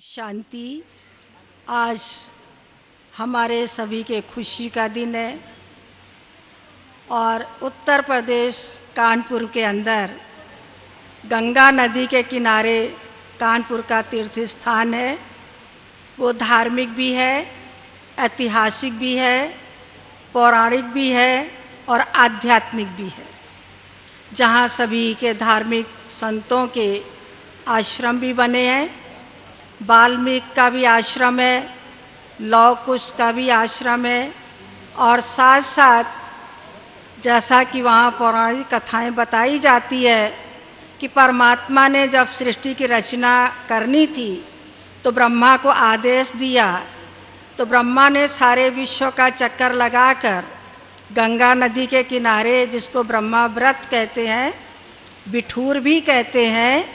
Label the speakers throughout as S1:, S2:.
S1: शांति। आज हमारे सभी के खुशी का दिन है और उत्तर प्रदेश कानपुर के अंदर गंगा नदी के किनारे कानपुर का तीर्थ स्थान है। वो धार्मिक भी है, ऐतिहासिक भी है, पौराणिक भी है और आध्यात्मिक भी है, जहाँ सभी के धार्मिक संतों के आश्रम भी बने हैं। वाल्मीकि का भी आश्रम है, लौह कुश का भी आश्रम है और साथ साथ जैसा कि वहाँ पौराणिक कथाएं बताई जाती है कि परमात्मा ने जब सृष्टि की रचना करनी थी तो ब्रह्मा को आदेश दिया, तो ब्रह्मा ने सारे विश्व का चक्कर लगाकर गंगा नदी के किनारे, जिसको ब्रह्मा व्रत कहते हैं, बिठूर भी कहते हैं,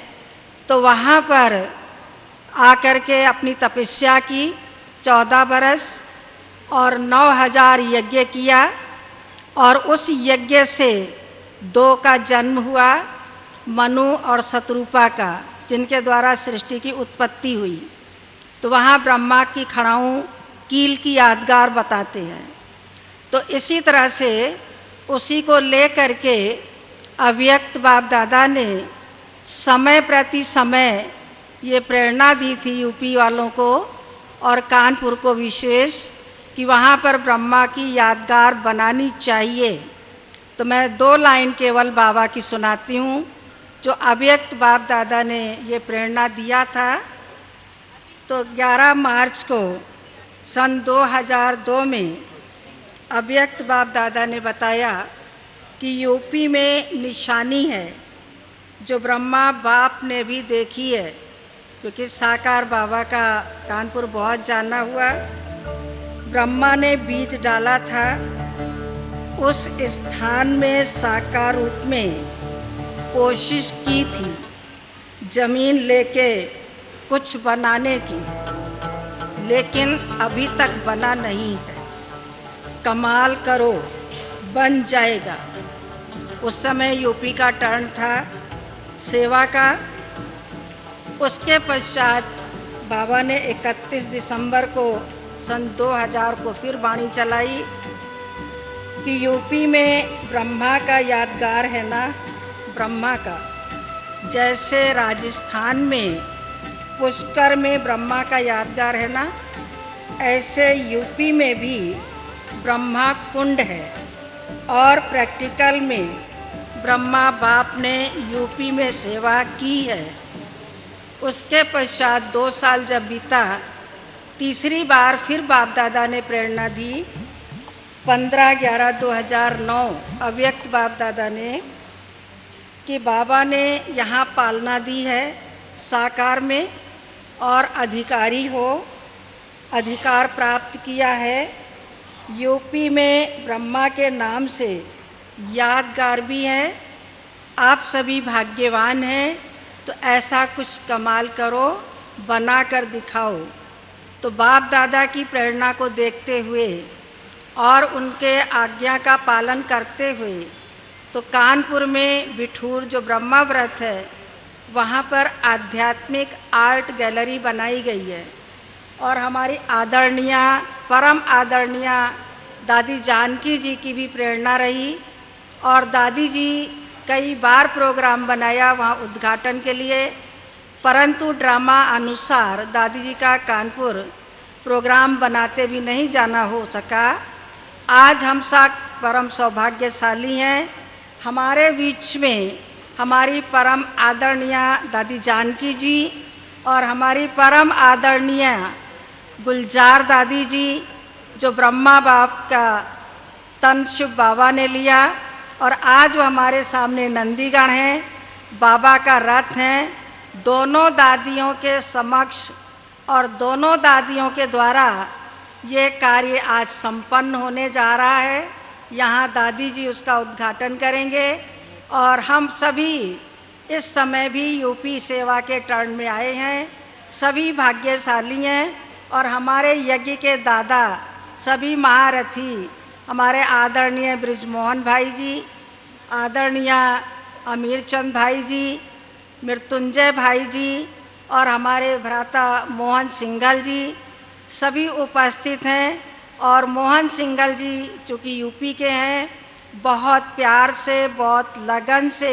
S1: तो वहाँ पर आकर के अपनी तपस्या की 14 बरस और 9000 यज्ञ किया और उस यज्ञ से 2 का जन्म हुआ, मनु और शत्रुपा का, जिनके द्वारा सृष्टि की उत्पत्ति हुई। तो वहाँ ब्रह्मा की खड़ाऊं कील की यादगार बताते हैं। तो इसी तरह से उसी को लेकर के अव्यक्त बाप दादा ने समय प्रति समय ये प्रेरणा दी थी यूपी वालों को और कानपुर को विशेष, कि वहाँ पर ब्रह्मा की यादगार बनानी चाहिए। तो मैं 2 लाइन केवल बाबा की सुनाती हूँ, जो अव्यक्त बाप दादा ने ये प्रेरणा दिया था। तो 11 मार्च को सन 2002 में अव्यक्त बाप दादा ने बताया कि यूपी में निशानी है जो ब्रह्मा बाप ने भी देखी है, क्योंकि साकार बाबा का कानपुर बहुत जाना हुआ। ब्रह्मा ने बीज डाला था, उस स्थान में साकार रूप में कोशिश की थी जमीन लेके कुछ बनाने की, लेकिन अभी तक बना नहीं है। कमाल करो, बन जाएगा। उस समय यूपी का टर्न था सेवा का। उसके पश्चात बाबा ने 31 दिसंबर को सन 2000 को फिर वाणी चलाई कि यूपी में ब्रह्मा का यादगार है ना, ब्रह्मा का, जैसे राजस्थान में पुष्कर में ब्रह्मा का यादगार है ना, ऐसे यूपी में भी ब्रह्मा कुंड है। और प्रैक्टिकल में ब्रह्मा बाप ने यूपी में सेवा की है। उसके पश्चात 2 साल जब बीता, तीसरी बार फिर बाप दादा ने प्रेरणा दी 15/11/2009 अव्यक्त बाप दादा ने, कि बाबा ने यहाँ पालना दी है साकार में और अधिकारी हो, अधिकार प्राप्त किया है। यूपी में ब्रह्मा के नाम से यादगार भी है। आप सभी भाग्यवान हैं, तो ऐसा कुछ कमाल करो, बना कर दिखाओ। तो बाप दादा की प्रेरणा को देखते हुए और उनके आज्ञा का पालन करते हुए तो कानपुर में बिठूर जो ब्रह्मा व्रत है, वहाँ पर आध्यात्मिक आर्ट गैलरी बनाई गई है। और हमारी आदरणीय, परम आदरणीय दादी जानकी जी की भी प्रेरणा रही और दादी जी कई बार प्रोग्राम बनाया वहाँ उद्घाटन के लिए, परंतु ड्रामा अनुसार दादी जी का कानपुर प्रोग्राम बनाते भी नहीं जाना हो सका। आज हम सब परम सौभाग्यशाली हैं। हमारे बीच में हमारी परम आदरणीय दादी जानकी जी और हमारी परम आदरणीय गुलजार दादी जी, जो ब्रह्मा बाप का तन शिव बाबा ने लिया और आज वो हमारे सामने नंदीगण हैं, बाबा का रथ है। दोनों दादियों के समक्ष और दोनों दादियों के द्वारा ये कार्य आज संपन्न होने जा रहा है। यहाँ दादी जी उसका उद्घाटन करेंगे और हम सभी इस समय भी यूपी सेवा के टर्न में आए हैं। सभी भाग्यशाली हैं और हमारे यज्ञ के दादा सभी महारथी, हमारे आदरणीय ब्रिजमोहन भाई जी, आदरणीय अमीर चंद भाई जी, मृत्युंजय भाई जी, और हमारे भ्राता मोहन सिंघल जी सभी उपस्थित हैं। और मोहन सिंघल जी चूँकि यूपी के हैं, बहुत प्यार से, बहुत लगन से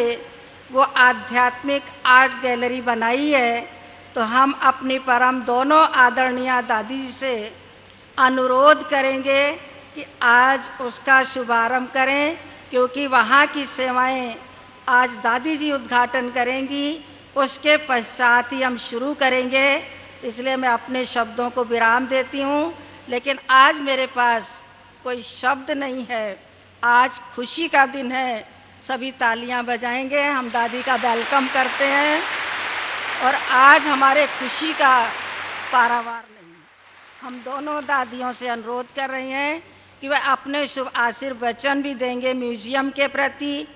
S1: वो आध्यात्मिक आर्ट गैलरी बनाई है। तो हम अपनी परम दोनों आदरणीय दादी जी से अनुरोध करेंगे कि आज उसका शुभारंभ करें, क्योंकि वहाँ की सेवाएं आज दादी जी उद्घाटन करेंगी, उसके पश्चात ही हम शुरू करेंगे। इसलिए मैं अपने शब्दों को विराम देती हूँ, लेकिन आज मेरे पास कोई शब्द नहीं है। आज खुशी का दिन है, सभी तालियां बजाएंगे, हम दादी का वेलकम करते हैं। और आज हमारे खुशी का पारावार नहीं। हम दोनों दादियों से अनुरोध कर रहे हैं कि वह अपने शुभ आशीर्वचन भी देंगे म्यूजियम के प्रति,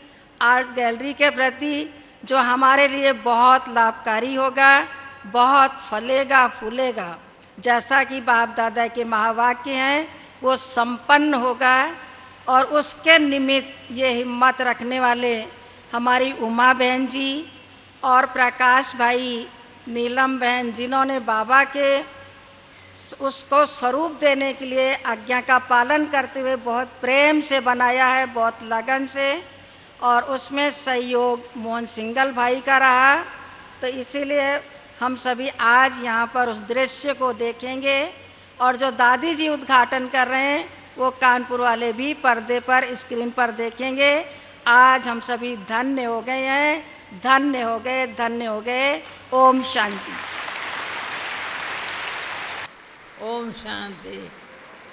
S1: आर्ट गैलरी के प्रति, जो हमारे लिए बहुत लाभकारी होगा, बहुत फलेगा फूलेगा। जैसा कि बाप दादा के महावाक्य हैं, वो संपन्न होगा। और उसके निमित्त ये हिम्मत रखने वाले हमारी उमा बहन जी और प्रकाश भाई, नीलम बहन, जिन्होंने बाबा के उसको स्वरूप देने के लिए आज्ञा का पालन करते हुए बहुत प्रेम से बनाया है, बहुत लगन से, और उसमें सहयोग मोहन सिंघल भाई का रहा। तो इसीलिए हम सभी आज यहाँ पर उस दृश्य को देखेंगे। और जो दादी जी उद्घाटन कर रहे हैं वो कानपुर वाले भी पर्दे पर, स्क्रीन पर देखेंगे। आज हम सभी धन्य हो गए हैं, धन्य हो गए, धन्य हो गए। ओम शांति।
S2: ओम शांति।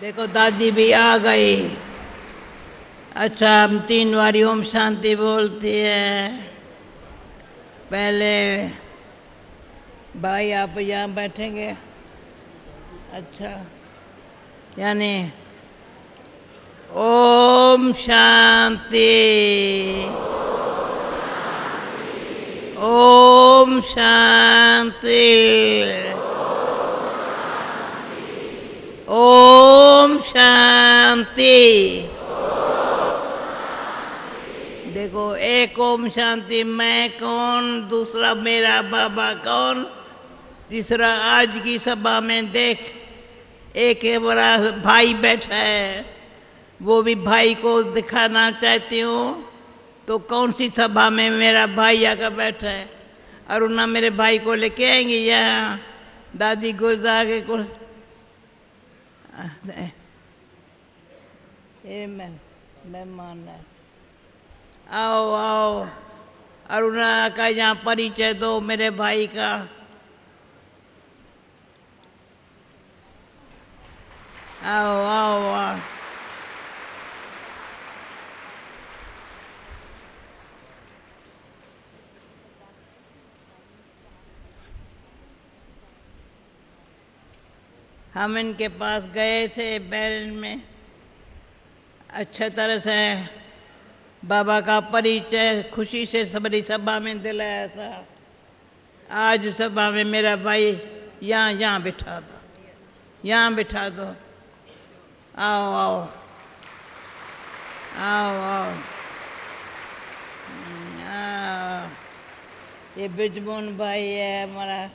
S2: देखो दादी भी आ गई। अच्छा, हम 3 बारी ओम शांति बोलती है। पहले भाई आप यहाँ बैठेंगे। अच्छा, यानी ओम शांति, ओम शांति, ओम शांति। देखो, एक ओम शांति मैं कौन, दूसरा मेरा बाबा कौन, तीसरा आज की सभा में देख एक बड़ा भाई बैठा है, वो भी भाई को दिखाना चाहती हूँ। तो कौन सी सभा में मेरा भाई आकर बैठा है। अरुणा मेरे भाई को लेके आएंगी यहाँ, दादी गुजार के कुछ ये मेहमान है। आओ आओ, अरुणा का यहाँ परिचय दो मेरे भाई का। आओ आओ आओ। हम इनके पास गए थे बैरन में, अच्छे तरह से बाबा का परिचय खुशी से सबरी सभा में दिलाया था। आज सभा में मेरा भाई यहाँ बिठा दो, यहाँ बिठा दो। आओ आओ आओ आओ, आओ। ये बिजमोहन भाई है हमारा।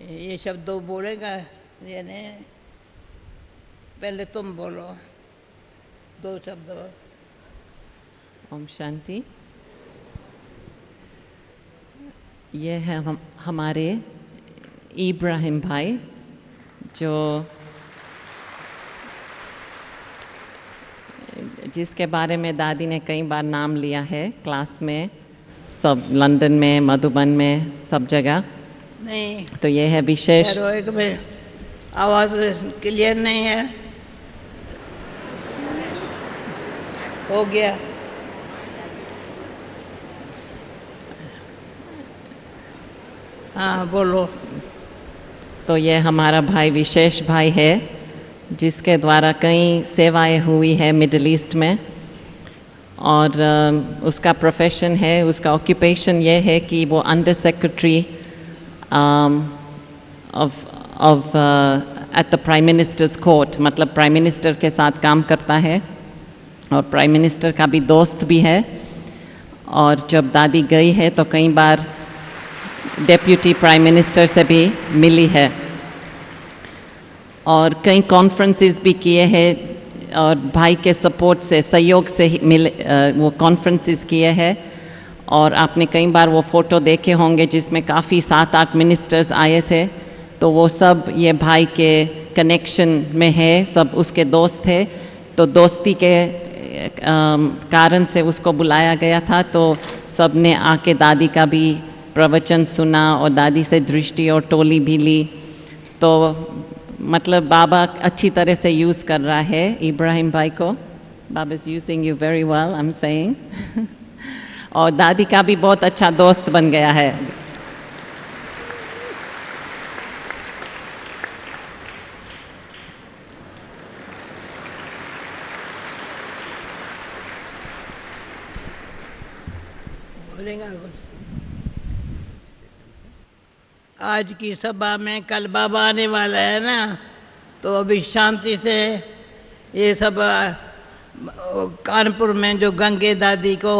S2: ये शब्द बोलेगा, ये नहीं, पहले तुम बोलो 2 शब्द।
S3: ओम शांति। ये है हमारे इब्राहिम भाई, जो जिसके बारे में दादी ने कई बार नाम लिया है क्लास में, सब लंदन में, मधुबन में, सब जगह।
S2: नहीं
S3: तो ये है विशेष।
S2: आवाज क्लियर नहीं है। हो गया। हाँ बोलो।
S3: तो ये हमारा भाई विशेष भाई है, जिसके द्वारा कई सेवाएं हुई है मिडिल ईस्ट में। और उसका प्रोफेशन है, उसका ऑक्यूपेशन ये है कि वो under secretary of at the prime ministers court, मतलब प्राइम मिनिस्टर के साथ काम करता है और प्राइम मिनिस्टर का भी दोस्त भी है। और जब दादी गई है तो कई बार डेप्यूटी प्राइम मिनिस्टर से भी मिली है और कई कॉन्फ्रेंसेस भी किए हैं और भाई के सपोर्ट से सहयोग से ही वो कॉन्फ्रेंसेस किए हैं और आपने कई बार वो फ़ोटो देखे होंगे जिसमें काफ़ी 7-8 मिनिस्टर्स आए थे, तो वो सब ये भाई के कनेक्शन में है, सब उसके दोस्त थे, तो दोस्ती के कारण से उसको बुलाया गया था। तो सब ने आके दादी का भी प्रवचन सुना और दादी से दृष्टि और टोली भी ली। तो मतलब बाबा अच्छी तरह से यूज़ कर रहा है इब्राहिम भाई को। Baba is using you very well, I am saying. और दादी का भी बहुत अच्छा दोस्त बन गया है।
S2: आज की सभा में कल बाबा आने वाला है ना, तो अभी शांति से ये सब कानपुर में जो गंगे दादी को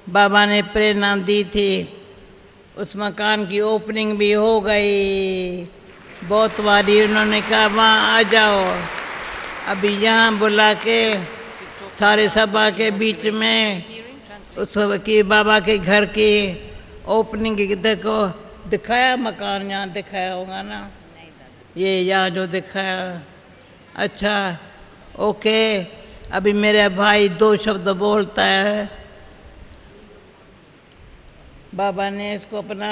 S2: बाबा ने प्रेरणा दी थी, उस मकान की ओपनिंग भी हो गई। बहुत बारी उन्होंने कहा वहाँ आ जाओ, अभी यहाँ बुला के सारे सभा के बीच में उस की बाबा के घर की ओपनिंग देखो, दिखाया मकान यहाँ दिखाया होगा ना, ये यहाँ जो दिखाया। अच्छा ओके, अभी मेरा भाई 2 शब्द बोलता है। बाबा ने इसको अपना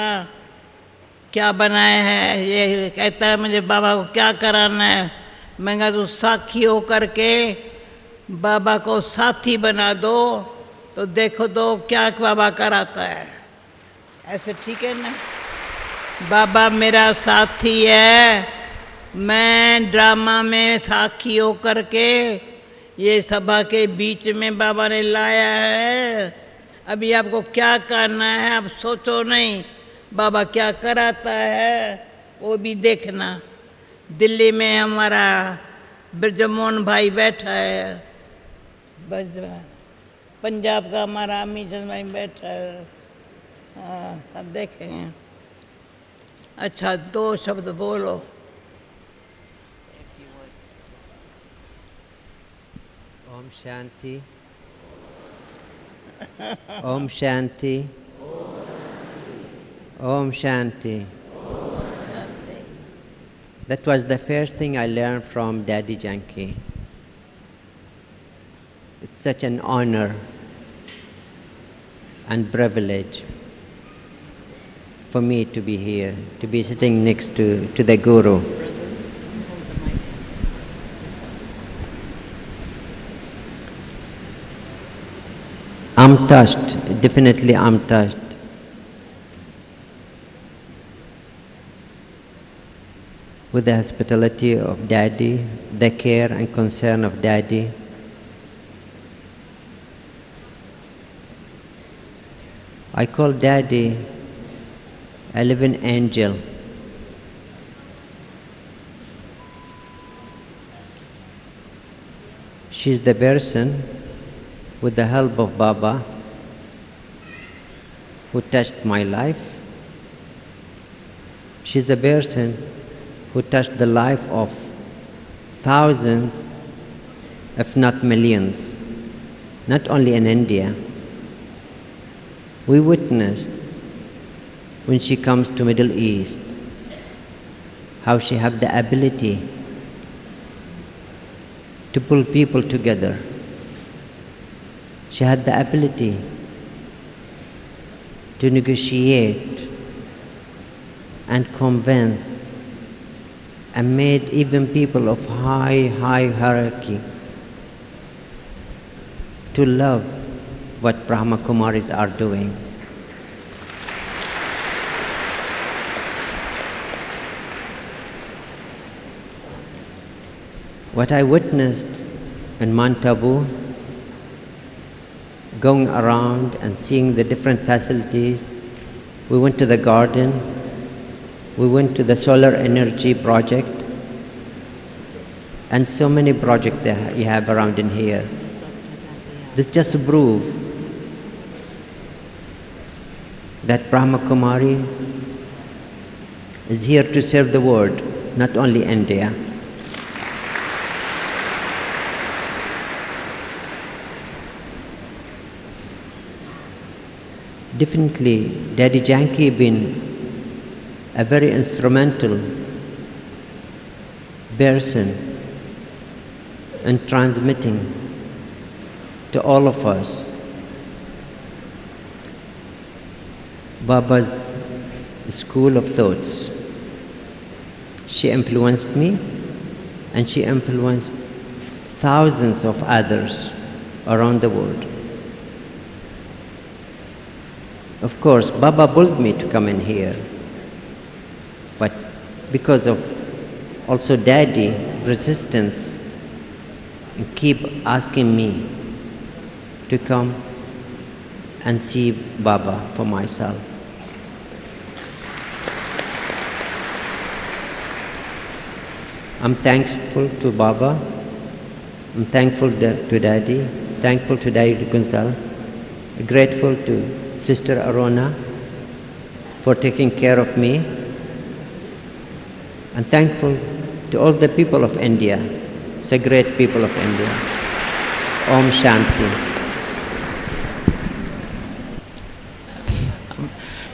S2: क्या बनाया है, ये कहता है मुझे बाबा को क्या कराना है। मैं कहा तू साखी होकर के बाबा को साथी बना दो, तो देखो तो क्या बाबा कराता है। ऐसे ठीक है ना? बाबा मेरा साथी है, मैं ड्रामा में साखी होकर के ये सभा के बीच में बाबा ने लाया है। अभी आपको क्या करना है, आप सोचो नहीं, बाबा क्या कराता है वो भी देखना। दिल्ली में हमारा ब्रजमोहन भाई बैठा है, पंजाब का हमारा अमित भाई बैठा है। हाँ, अब देखेंगे। अच्छा 2 शब्द बोलो।
S4: Om Shanti. Om Shanti. Om Shanti. That was the first thing I learned from Daddy Janki. It's such an honor and privilege for me to be here, to be sitting next to the Guru. I'm touched, definitely I'm touched. With the hospitality of Daddy, the care and concern of Daddy. I call Daddy a living angel. She's the person, with the help of Baba, who touched my life. She's a person who touched the life of thousands, if not millions, not only in India. We witnessed when she comes to Middle East, how she have the ability to pull people together. She had the ability to negotiate and convince and made even people of high hierarchy to love what Brahma Kumaris are doing. What I witnessed in Mount Tabu, going around and seeing the different facilities, we went to the garden, we went to the solar energy project, and so many projects that you have around in here. This just proves that Brahma Kumari is here to serve the world, not only India. Definitely, Daddy Janki been a very instrumental person in transmitting to all of us Baba's school of thoughts. She influenced me, and she influenced thousands of others around the world. Of course, Baba pulled me to come in here, but because of also Daddy resistance, and keep asking me to come and see Baba for myself. I'm thankful to Baba, I'm thankful to Daddy, thankful to Daddy Gunzal, grateful to Sister Arona for taking care of me, and thankful to all the people of India, the great people of India. Om Shanti.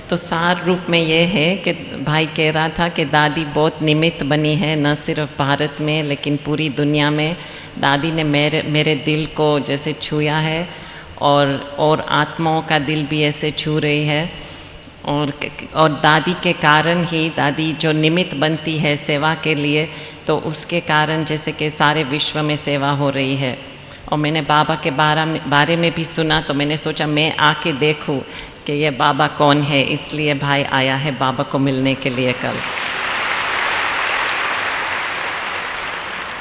S3: तो सार रूप में ये है कि भाई कह रहा था कि दादी बहुत निमित्त बनी है, न सिर्फ भारत में लेकिन पूरी दुनिया में। दादी ने मेरे दिल को जैसे छुआ है और आत्माओं का दिल भी ऐसे छू रही है, और दादी के कारण ही दादी जो निमित्त बनती है सेवा के लिए, तो उसके कारण जैसे कि सारे विश्व में सेवा हो रही है। और मैंने बाबा के बारे में भी सुना, तो मैंने सोचा मैं आके देखूं कि ये बाबा कौन है, इसलिए भाई आया है बाबा को मिलने के लिए कल।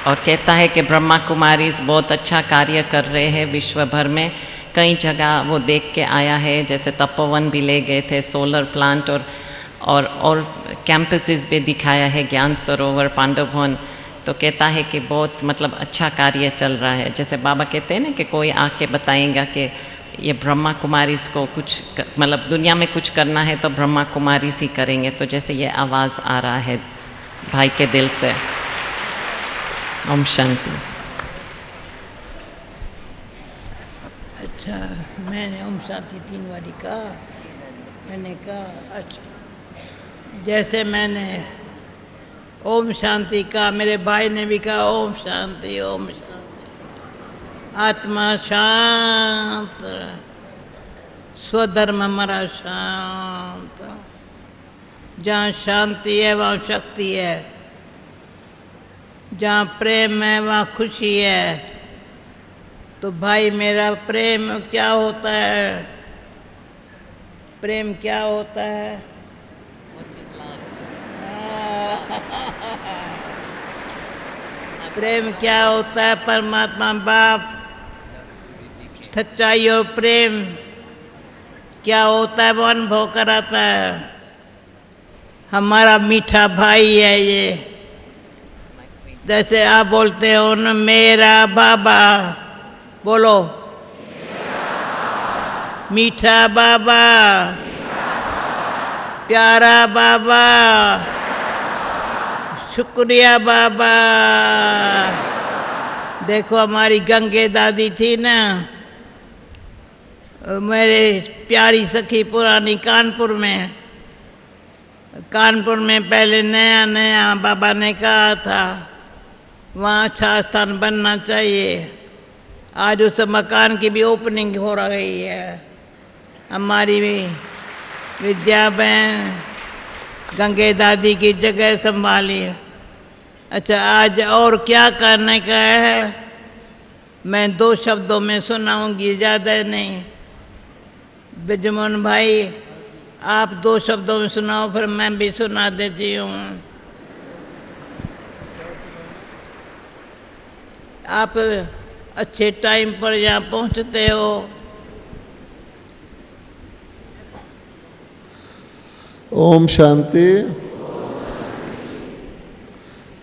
S3: और कहता है कि ब्रह्मा कुमारीज बहुत अच्छा कार्य कर रहे हैं विश्व भर में। कई जगह वो देख के आया है, जैसे तपोवन भी ले गए थे, सोलर प्लांट और कैंपसेस भी दिखाया है, ज्ञान सरोवर, पांडव भवन। तो कहता है कि बहुत मतलब अच्छा कार्य चल रहा है। जैसे बाबा कहते हैं ना कि कोई आके बताएगा कि ये ब्रह्मा कुमारीज को कुछ मतलब दुनिया में कुछ करना है तो ब्रह्मा कुमारीज ही करेंगे। तो जैसे ये आवाज़ आ रहा है भाई के दिल से। ओम शांति।
S2: अच्छा, मैंने ओम शांति 3 बारी कहा। मैंने कहा अच्छा, जैसे मैंने ओम शांति कहा, मेरे भाई ने भी कहा ओम शांति ओम शांति। आत्मा शांत, स्वधर्म हमारा शांत। जहाँ शांति है वहाँ शक्ति है, जहाँ प्रेम है वहाँ खुशी है। तो भाई मेरा प्रेम क्या होता है? प्रेम क्या होता है? प्रेम क्या होता है? परमात्मा बाप सच्चाई और प्रेम क्या होता है वो अनुभव कराता है। हमारा मीठा भाई है ये। जैसे आप बोलते हो ना मेरा बाबा, बोलो मीठा बाबा, प्यारा बाबा, शुक्रिया बाबा। देखो हमारी गंगे दादी थी ना, मेरे प्यारी सखी पुरानी कानपुर में पहले नया नया बाबा ने कहा था वहाँ अच्छा स्थान बनना चाहिए। आज उस मकान की भी ओपनिंग हो रही है। हमारी भी विद्या बहन गंगे दादी की जगह संभाली। अच्छा, आज और क्या करने का है मैं 2 शब्दों में सुनाऊंगी, ज़्यादा नहीं। बिजमोहन भाई आप 2 शब्दों में सुनाओ, फिर मैं भी सुना देती हूँ। आप अच्छे टाइम पर यहाँ पहुँचते हो।
S5: Om Shanti.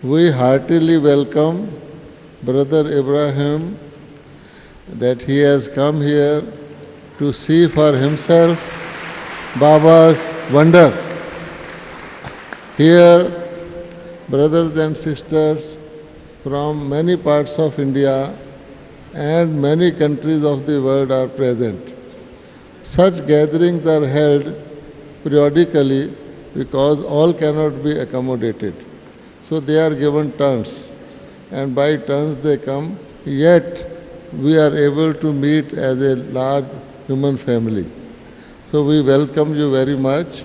S5: We heartily welcome Brother Ibrahim that he has come here to see for himself Baba's wonder. Here, brothers and sisters from many parts of India and many countries of the world are present. Such gatherings are held periodically because all cannot be accommodated. So they are given turns, and by turns they come, yet we are able to meet as a large human family. So we welcome you very much,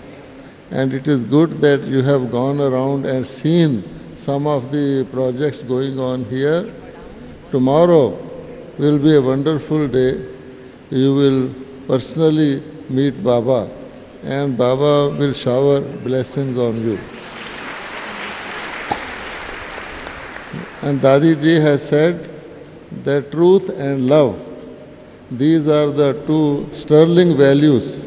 S5: and it is good that you have gone around and seen some of the projects going on here. Tomorrow will be a wonderful day. You will personally meet Baba, and Baba will shower blessings on you. And Dadi ji has said that truth and love, these are the two sterling values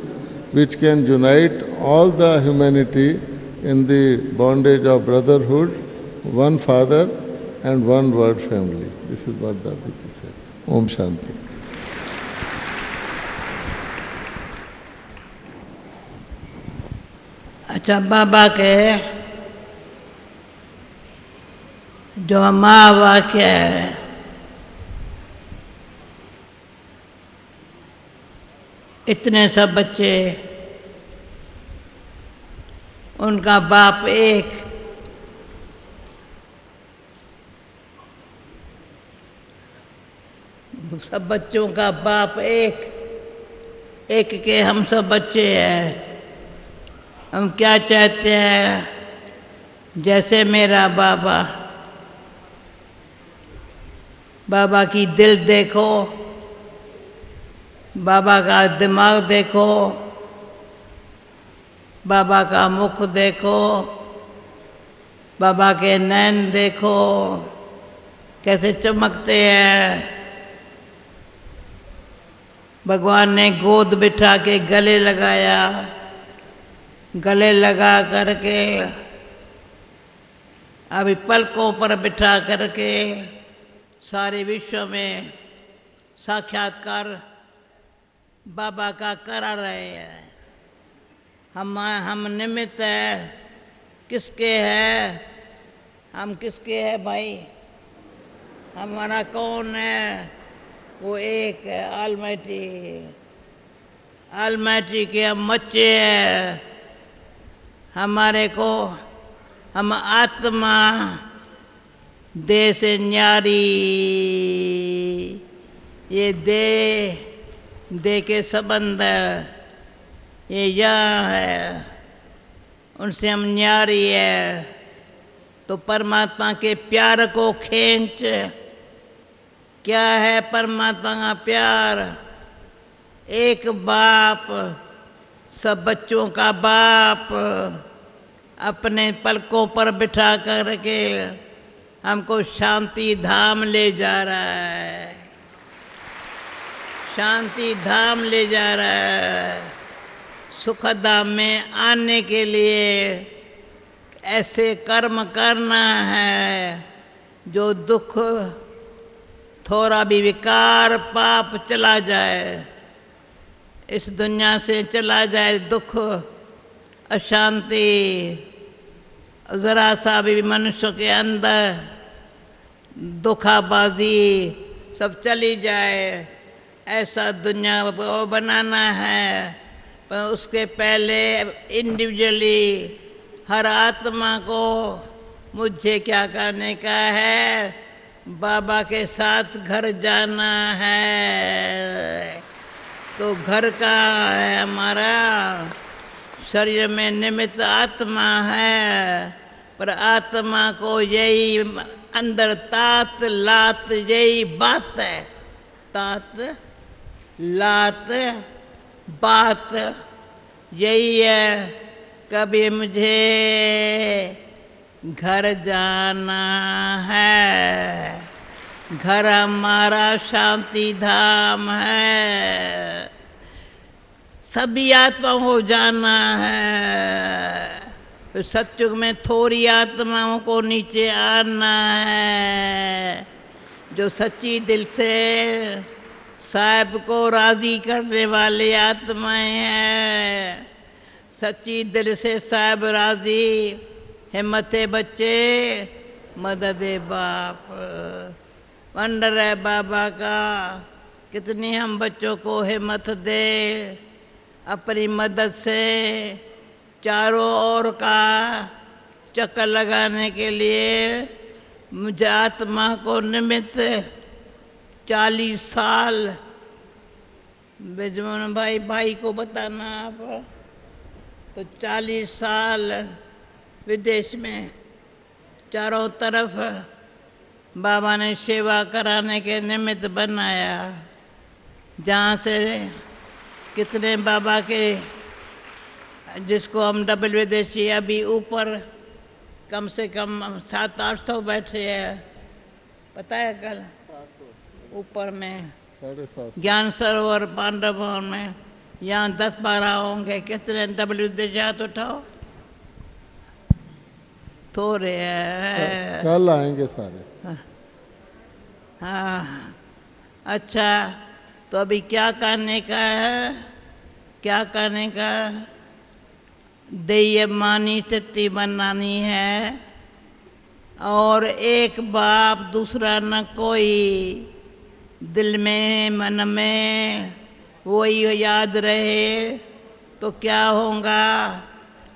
S5: which can unite all the humanity in the bondage of brotherhood, one father and one world family. This is what Dadi ji said. Om Shanti.
S2: अच्छा, बाबा के जो महावाक्य है, इतने सब बच्चे, उनका बाप एक, सब बच्चों का बाप एक, एक के हम सब बच्चे हैं। हम क्या चाहते हैं? जैसे मेरा बाबा, बाबा की दिल देखो, बाबा का दिमाग देखो, बाबा का मुख देखो, बाबा के नैन देखो, कैसे चमकते हैं। भगवान ने गोद बिठा के गले लगाया, गले लगा करके अभी पलकों पर बिठा करके सारे विश्व में साक्षात्कार बाबा का करा रहे हैं। हम निमित्त है, किसके है? हम किसके है भाई? हमारा कौन है? वो एक है, ऑलमाइटी। ऑलमाइटी के हम बच्चे हैं। हमारे को, हम आत्मा देह से न्यारी, ये देह के संबंध ये यहाँ है, उनसे हम न्यारी है। तो परमात्मा के प्यार को खींच, क्या है परमात्मा का प्यार? एक बाप, सब बच्चों का बाप, अपने पलकों पर बिठा करके हमको शांति धाम ले जा रहा है, शांति धाम ले जा रहा है। सुख धाम में आने के लिए ऐसे कर्म करना है जो दुख, थोड़ा भी विकार पाप चला जाए, इस दुनिया से चला जाए दुख, अशांति, जरा सा भी मनुष्य के अंदर दुखाबाजी सब चली जाए, ऐसा दुनिया को बनाना है। पर उसके पहले इंडिविजुअली हर आत्मा को मुझे क्या करने का है? बाबा के साथ घर जाना है। तो घर का है हमारा, शरीर में निमित्त आत्मा है, पर आत्मा को यही अंदर तात लात यही बात है, तात लात बात यही है। कभी मुझे घर जाना है, घर हमारा शांति धाम है, सभी आत्माओं को जाना है। फिर सत्युग में थोड़ी आत्माओं को नीचे आना है, जो सच्ची दिल से साहब को राजी करने वाले आत्माएं हैं। सच्ची दिल से साहब राजी, हिम्मते बच्चे मददे बाप। वंडर है बाबा का, कितनी हम बच्चों को हिम्मत दे अपनी मदद से चारों ओर का चक्कर लगाने के लिए। मुझे आत्मा को निमित्त 40 साल, बिजमन भाई को बताना आप, तो 40 साल विदेश में चारों तरफ बाबा ने सेवा कराने के निमित्त बनाया, जहाँ से कितने बाबा के, जिसको हम डबल विदेशी अभी ऊपर कम से कम 700-800 बैठे हैं, पता है कल ऊपर में
S5: 750
S2: ज्ञान सरोवर पांडव भवन में, यहाँ 10-12 होंगे। कितने डबल विदेशी हाथ उठाओ, थोड़े हैं।
S5: कल आएंगे सारे।
S2: हाँ, अच्छा, तो अभी क्या करने का है, क्या करने का? देयमानी स्थिति बनानी है, और एक बाप दूसरा न कोई, दिल में मन में वही याद रहे तो क्या होगा?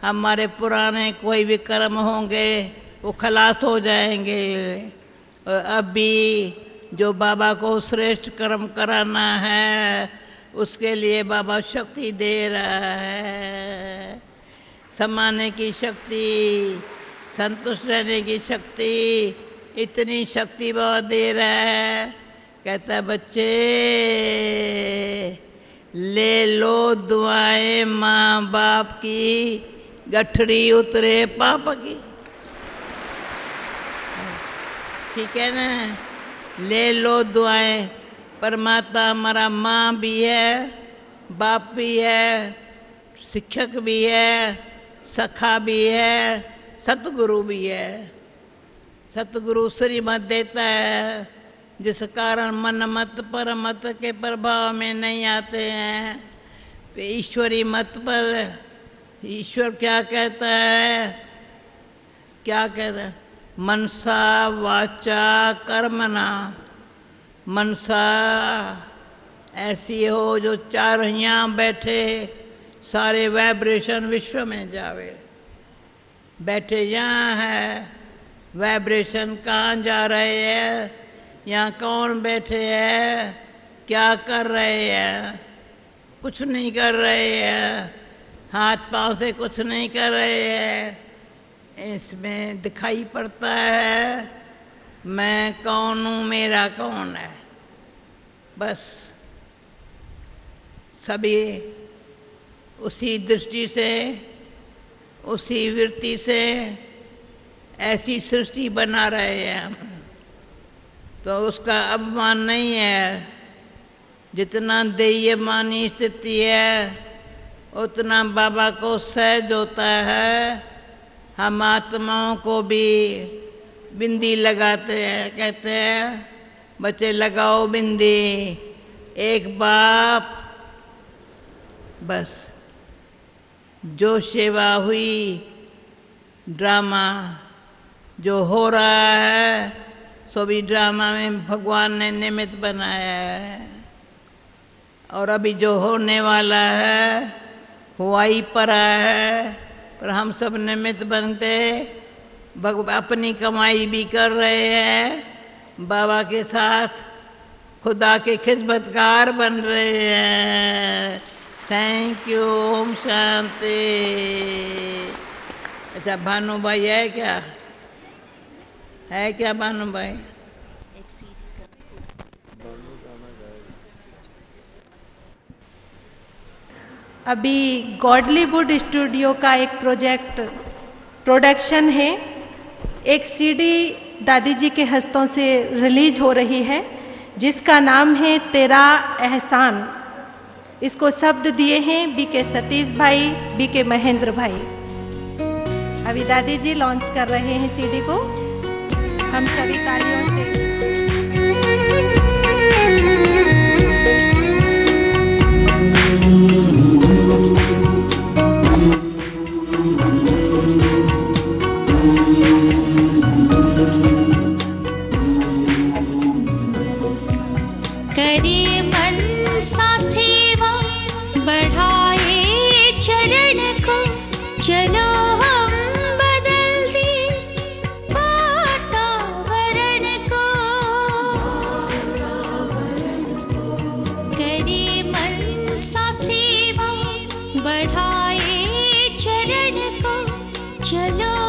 S2: हमारे पुराने कोई भी कर्म होंगे वो खलास हो जाएंगे। और अभी जो बाबा को श्रेष्ठ कर्म कराना है उसके लिए बाबा शक्ति दे रहा है, समाने की शक्ति, संतुष्ट रहने की शक्ति, इतनी शक्ति बाबा दे रहा है। कहता है बच्चे ले लो दुआएं माँ बाप की, गठरी उतरे पाप की। ठीक है ना, ले लो दुआएं। परमात्मा हमारा माँ भी है, बाप भी है, शिक्षक भी है, सखा भी है, सतगुरु भी है। सतगुरु श्रीमत देता है, जिस कारण मन मत पर मत के प्रभाव में नहीं आते हैं। ईश्वरी मत पर ईश्वर क्या कहता है, क्या कहता है? मनसा वाचा कर्मणा। मनसा ऐसी हो जो चार यहाँ बैठे सारे वाइब्रेशन विश्व में जावे। बैठे यहाँ है, वाइब्रेशन कहाँ जा रहे हैं, यहाँ कौन बैठे हैं, क्या कर रहे हैं? कुछ नहीं कर रहे हैं, हाथ पांव से कुछ नहीं कर रहे हैं। इसमें दिखाई पड़ता है मैं कौन हूँ, मेरा कौन है। बस सभी उसी दृष्टि से, उसी वृत्ति से ऐसी सृष्टि बना रहे हैं हम। तो उसका अभिमान नहीं है। जितना देयमानी स्थिति है उतना बाबा को सहज होता है। हम आत्माओं को भी बिंदी लगाते हैं, कहते हैं बच्चे लगाओ बिंदी, एक बाप। बस जो सेवा हुई, ड्रामा जो हो रहा है, सो भी ड्रामा में भगवान ने निमित्त बनाया है। और अभी जो होने वाला है हुआ ही पड़ा है, पर हम सब निमित्त बनते अपनी कमाई भी कर रहे हैं, बाबा के साथ खुदा के खिदमतगार बन रहे हैं। Thank you. ओम शांति। अच्छा, भानु भाई है क्या? है क्या भानु भाई?
S1: अभी गॉडलीवुड स्टूडियो का एक प्रोडक्शन है, एक सीडी दादी जी के हस्तों से रिलीज हो रही है जिसका नाम है तेरा एहसान। इसको शब्द दिए हैं बीके सतीश भाई, बीके महेंद्र भाई। अभी दादी जी लॉन्च कर रहे हैं सीडी को, हम सभी तालियों से
S6: चलो हम बदल दे वातावरण को, करे मनसा सेवा बढ़ाए चरण को, चलो